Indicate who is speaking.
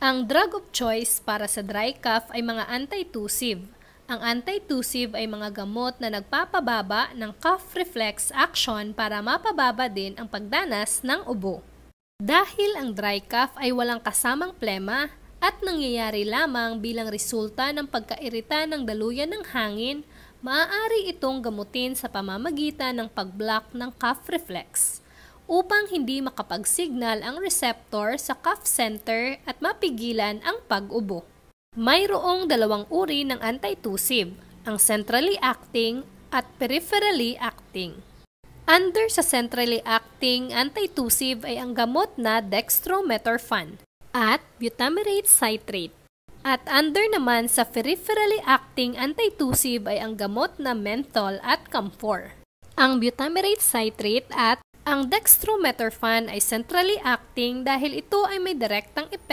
Speaker 1: Ang drug of choice para sa dry cough ay mga antitussive. Ang antitussive ay mga gamot na nagpapababa ng cough reflex action para mapababa din ang pagdanas ng ubo. Dahil ang dry cough ay walang kasamang plema at nangyayari lamang bilang resulta ng pagkairita ng daluyan ng hangin, maaari itong gamutin sa pamamagitan ng pag-block ng cough reflex upang hindi makapag-signal ang receptor sa cough center at mapigilan ang pag-ubo. Mayroong dalawang uri ng antitussive, ang centrally acting at peripherally acting. Under sa centrally acting antitussive ay ang gamot na dextromethorphan at butamirate citrate. At under naman sa peripherally acting antitussive ay ang gamot na menthol at camphor. Ang butamirate citrate at ang dextromethorphan ay centrally acting dahil ito ay may direktang epekto